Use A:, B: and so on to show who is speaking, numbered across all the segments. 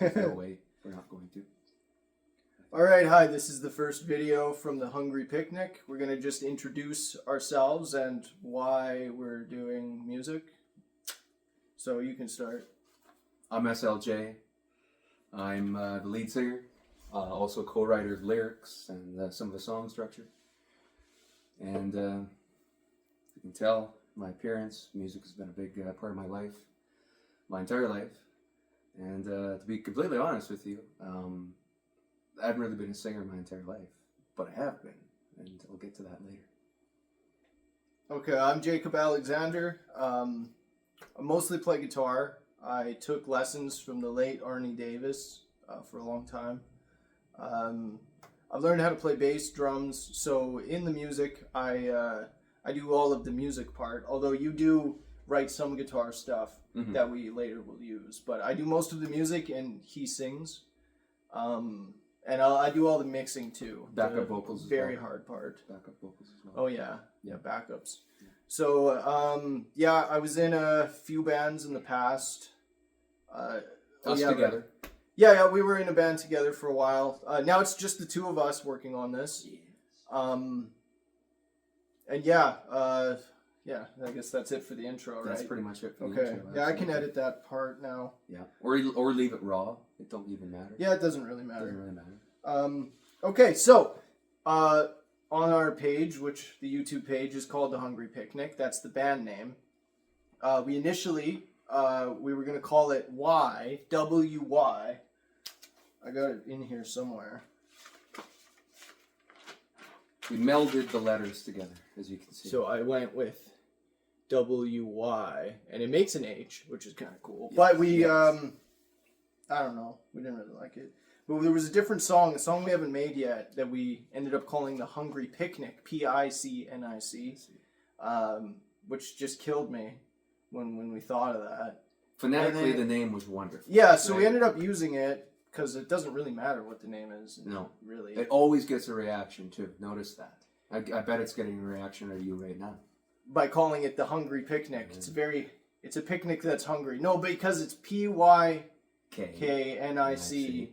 A: if they'll wait. We're not going to.
B: Alright, hi, this is the first video from the Hungry Picnic. We're going to just introduce ourselves and why we're doing music. So you can start.
A: I'm SLJ. I'm the lead singer, also co-writer of lyrics and some of the song structure. And you can tell my appearance, music has been a big part of my life, my entire life. And to be completely honest with you, I haven't really been a singer my entire life, but I have been, and I'll get to that later.
B: Okay, I'm Jacob Alexander. I mostly play guitar. I took lessons from the late Arnie Davis for a long time. I've learned how to play bass, drums, so in the music, I do all of the music part, although you do write some guitar stuff that we later will use. But I do most of the music and he sings. And I do all the mixing too.
A: Backup vocals as well.
B: Very hard part.
A: Backup vocals as well.
B: Oh yeah, backups. Yeah. So yeah, I was in a few bands in the past.
A: Us together.
B: Yeah, we were in a band together for a while. Now it's just the two of us working on this.
A: Yes.
B: And yeah, I guess that's it for the intro, right?
A: That's pretty much it for the
B: okay.
A: intro.
B: Yeah, I can edit that part now.
A: Yeah, or leave it raw. It don't even matter.
B: Yeah, it doesn't really matter.
A: It doesn't really matter.
B: Okay, so on our page, which the YouTube page is called The Hungry Picnic, that's the band name. We initially we were gonna call it W-Y. I got it in here somewhere.
A: We melded the letters together, as you can see.
B: So I went with W-Y, and it makes an H, which is kind of cool.
A: Yes,
B: But we,
A: yes.
B: I don't know, we didn't really like it. But there was a different song, a song we haven't made yet, that we ended up calling The Hungry Picnic, P-I-C-N-I-C, which just killed me when we thought of that.
A: Phonetically, the name was wonderful.
B: Yeah, so we ended up using it, because it doesn't really matter what the name is.
A: No.
B: Really.
A: It always gets a reaction, too. Notice that. I bet it's getting a reaction out of you right now.
B: By calling it The Hungry Picnic. It's a picnic that's hungry. No, because it's P-Y-K-N-I-C,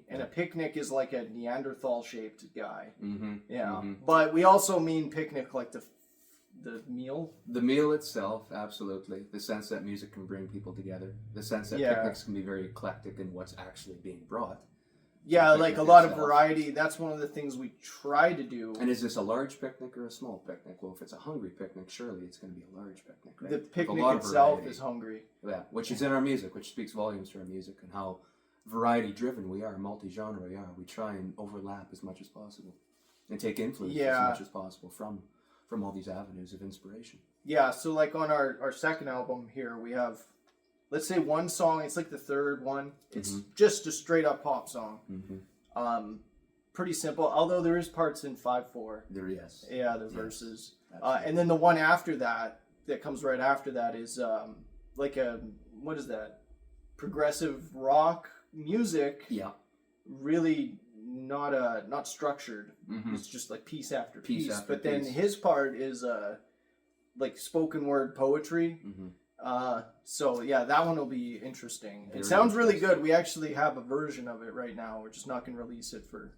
B: and a picnic is like a Neanderthal-shaped guy.
A: Mm-hmm.
B: Yeah.
A: Mm-hmm.
B: But we also mean picnic like the meal.
A: The meal itself, absolutely. The sense that music can bring people together. The sense that picnics can be very eclectic in what's actually being brought.
B: Yeah, like a lot of variety. That's one of the things we try to do.
A: And is this a large picnic or a small picnic? Well, if it's a hungry picnic, surely it's going to be a large picnic, right?
B: The picnic itself is hungry.
A: Yeah, which is in our music, which speaks volumes to our music and how variety-driven we are, multi-genre we are. We try and overlap as much as possible and take influence as much as possible from all these avenues of inspiration.
B: Yeah, so like on our second album here, we have, let's say one song, it's like the third one. It's just a straight up pop song. Pretty simple, although there is parts in 5/4.
A: There is.
B: Yeah, the verses. And then the one after that comes right after that is like what is that? Progressive rock music.
A: Yeah.
B: Really not structured. It's just like piece after piece. But then
A: piece.
B: his part is like spoken word poetry. So yeah, that one will be interesting. It sounds really good. We actually have a version of it right now. We're just not going to release it for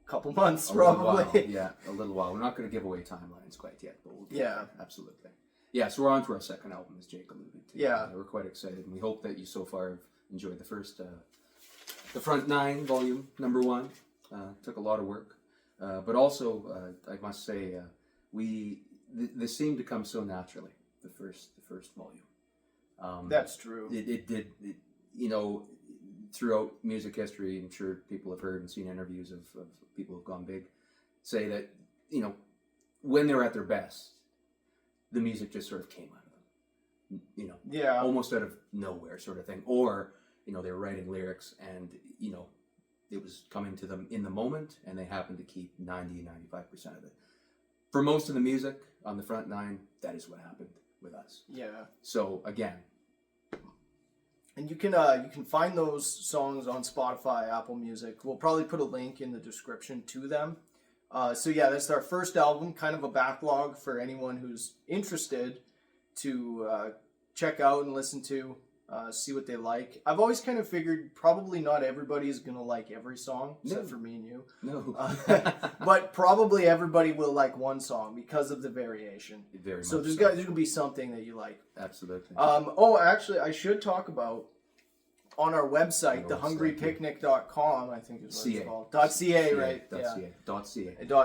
B: a couple months, probably.
A: Yeah, a little while. We're not going to give away timelines quite yet, but we'll get there. Absolutely. Yeah, so we're on to our second album, as Jake alluded to.
B: Yeah.
A: We're quite excited, and we hope that you so far have enjoyed the first, the Front 9, volume number 1. Took a lot of work, but also I must say this seemed to come so naturally. The first volume.
B: That's true.
A: It did. You know, throughout music history, I'm sure people have heard and seen interviews of people who've gone big say that, you know, when they're at their best, the music just sort of came out of them. You know, almost out of nowhere, sort of thing. Or, you know, they were writing lyrics and, you know, it was coming to them in the moment, and they happened to keep 90-95% of it. For most of the music on the Front 9, that is what happened with us. Yeah. So again,
B: and you can find those songs on Spotify, Apple Music. We'll probably put a link in the description to them. So yeah, that's our first album, kind of a backlog for anyone who's interested to check out and listen to. see what they like. I've always kind of figured probably not everybody is going to like every song, except for me and you.
A: No.
B: But probably everybody will like one song because of the variation.
A: Very
B: So
A: much
B: there's going to be something that you like.
A: Absolutely.
B: Actually, I should talk about on our website, thehungrypicnic.com, I think is what it's called. .ca, right?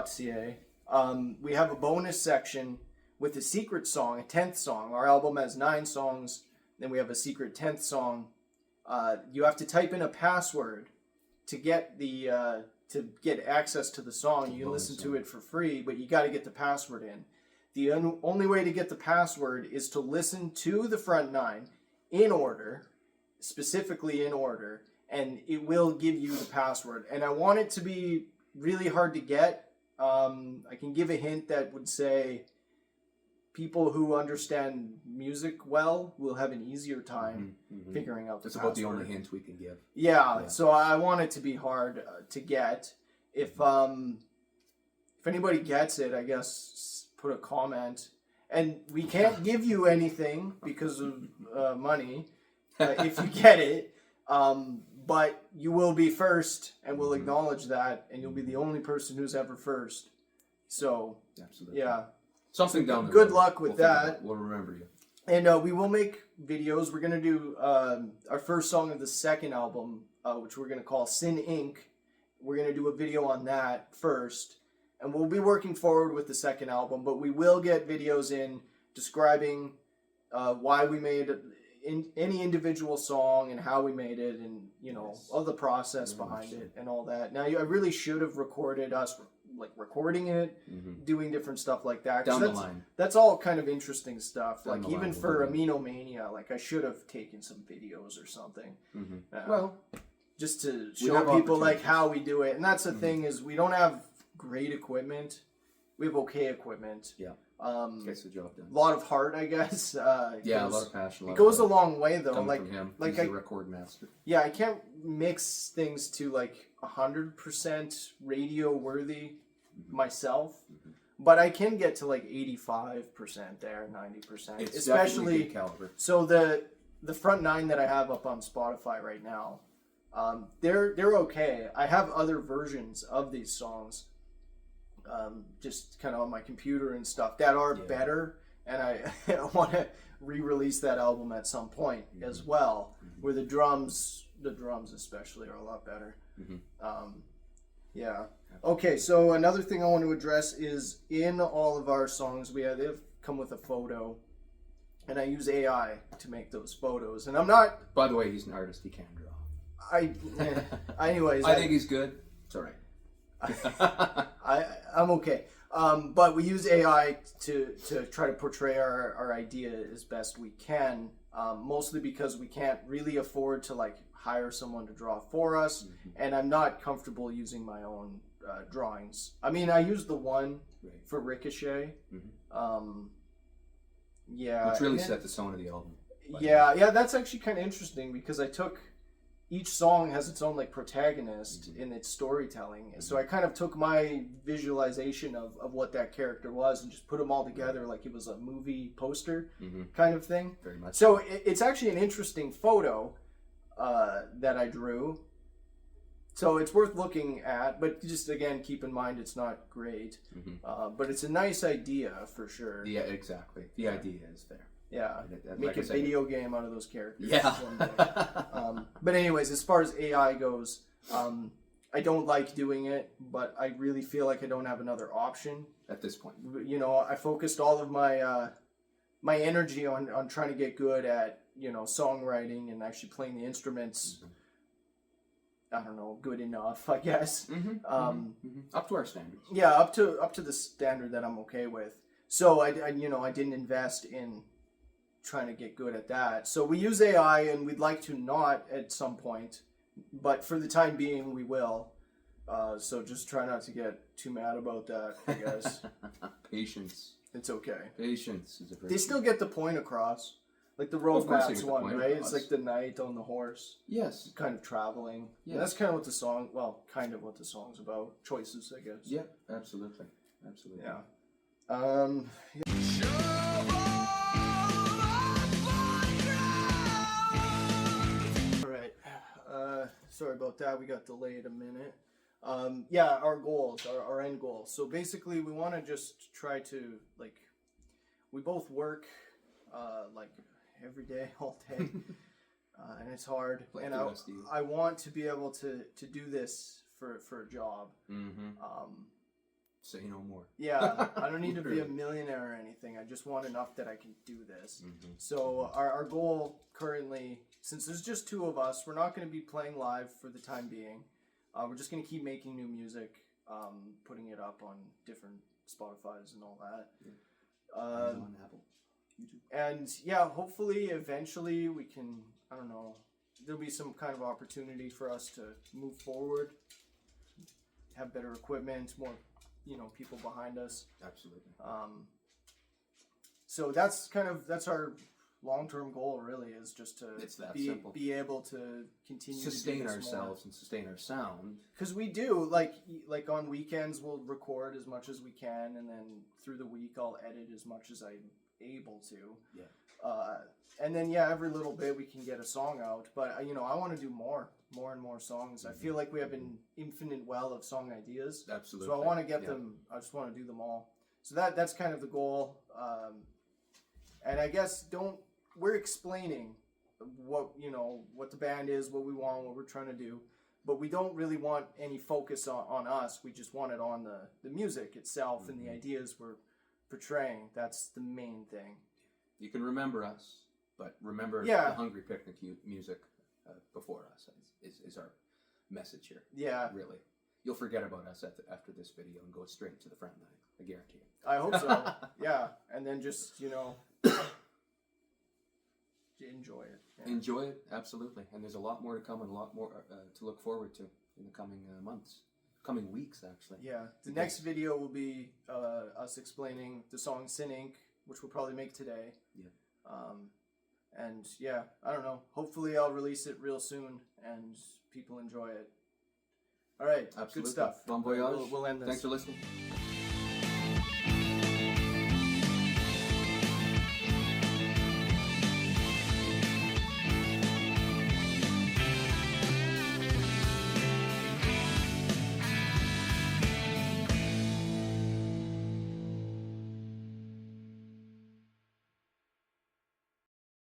B: .ca. We have a bonus section with a secret song, a 10th song. Our album has 9 songs. Then we have a secret 10th song. You have to type in a password to get access to the song. You can listen to it for free, but you got to get the password in. The only way to get the password is to listen to the front 9 in order, specifically in order, and it will give you the password. And I want it to be really hard to get. I can give a hint that would say people who understand music well will have an easier time figuring out the password.
A: That's about the only hint we can give.
B: Yeah, so I want it to be hard to get. If anybody gets it, I guess put a comment. And we can't give you anything because of money if you get it. But you will be first, and we'll acknowledge that, and you'll be the only person who's ever first. So,
A: absolutely.
B: Yeah.
A: Something down the
B: Good
A: road.
B: luck with that.
A: We'll remember you.
B: And we will make videos. We're going to do our first song of the second album, which we're going to call Sin Inc. We're going to do a video on that first. And we'll be working forward with the second album, but we will get videos in describing why we made any individual song and how we made it, and all the process behind it and all that. Now, I really should have recorded us recording it, doing different stuff like that.
A: Down the line.
B: That's all kind of interesting stuff.
A: Down the
B: even
A: line,
B: for Aminomania, I should have taken some videos or something.
A: Well,
B: just to show people how we do it. And that's the thing is we don't have great equipment. We have okay equipment.
A: Yeah. Gets the job done.
B: A lot of heart, I guess.
A: A lot of passion.
B: It goes a long way, though.
A: From him. He's a record master.
B: Yeah, I can't mix things to 100% radio worthy myself, but I can get to 85% there, 90%.
A: It's
B: especially
A: good caliber.
B: So the front 9 that I have up on Spotify right now, they're okay. I have other versions of these songs, just kind of on my computer and stuff that are better, and I want to re-release that album at some point as well, where the drums especially are a lot better. Yeah. Okay, so another thing I want to address is in all of our songs they've come with a photo, and I use AI to make those photos. And I'm not.
A: By the way, he's an artist. He can draw.
B: Anyways,
A: I think he's good. It's all right.
B: I'm okay. But we use AI to try to portray our idea as best we can. Mostly because we can't really afford to hire someone to draw for us, and I'm not comfortable using my own drawings. I mean, I used the one for Ricochet.
A: Which really set the tone of the album.
B: Yeah, that's actually kind of interesting because I took each song has its own protagonist in its storytelling. So I kind of took my visualization of what that character was and just put them all together like it was a movie poster kind of thing.
A: Very much.
B: So it's actually an interesting photo that I drew. So it's worth looking at, but just again keep in mind it's not great. But it's a nice idea for sure.
A: Yeah, exactly. The idea is there.
B: Yeah, make a video game out of those characters.
A: Yeah.
B: One day. But anyways, as far as AI goes, I don't like doing it, but I really feel like I don't have another option
A: at this point.
B: I focused all of my my energy on trying to get good at songwriting and actually playing the instruments. I don't know, good enough, I guess.
A: Up to our standards.
B: Yeah, up to the standard that I'm okay with. So I didn't invest in trying to get good at that. So we use AI, and we'd like to not at some point, but for the time being, we will. So just try not to get too mad about that, I guess.
A: Patience.
B: It's okay.
A: Patience is a very.
B: They still get the point across. Like the road maps one, right?
A: Across.
B: It's like the knight on the horse.
A: Yes.
B: Kind of traveling.
A: Yes.
B: And that's kind of what the song's about. Choices, I guess.
A: Yeah, absolutely. Absolutely.
B: Yeah. Sorry about that. We got delayed a minute. Yeah, our goals, our end goals. So basically, we want to just try to, like, we both work like every day, all day, and it's hard.
A: Like
B: and
A: the rest of you.
B: I want to be able to do this for a job.
A: Mm-hmm. Say no more.
B: Yeah, I don't need to be a millionaire or anything. I just want enough that I can do this.
A: Mm-hmm.
B: So our goal currently, since there's just two of us, we're not going to be playing live for the time being. We're just going to keep making new music, putting it up on different Spotify's and all that.
A: Yeah. On Apple, YouTube.
B: And yeah, hopefully, eventually, we can, I don't know, there'll be some kind of opportunity for us to move forward, have better equipment, more, people behind us.
A: Absolutely.
B: So that's our long-term goal, really, is just to
A: It's that
B: be
A: simple.
B: be able to continue
A: Sustain
B: to do this
A: ourselves and sustain our sound.
B: because we do like on weekends we'll record as much as we can, and then through the week I'll edit as much as I'm able to.
A: Yeah.
B: And then every little bit we can get a song out, but I want to do more and more songs.
A: Mm-hmm.
B: I feel like we have an infinite well of song ideas.
A: Absolutely.
B: So I want to get them. I just want to do them all. So that's kind of the goal. And I guess we're explaining what the band is, what we want, what we're trying to do, but we don't really want any focus on us. We just want it on the music itself. Mm-hmm. And the ideas we're portraying. That's the main thing.
A: You can remember us, but remember
B: Yeah.
A: the Hungry Picnic music before us is our message here.
B: Yeah.
A: Really. You'll forget about us after this video and go straight to the front line. I guarantee you.
B: I hope so. Yeah. And then just, enjoy it. Yeah.
A: Enjoy it, absolutely. And there's a lot more to come and a lot more to look forward to in the coming months. Coming weeks, actually.
B: Yeah. The next video will be us explaining the song Sin Inc., which we'll probably make today.
A: Yeah.
B: And yeah, I don't know. Hopefully I'll release it real soon and people enjoy it. All right.
A: Absolutely.
B: Good stuff.
A: Bon voyage.
B: We'll end this.
A: Thanks for listening.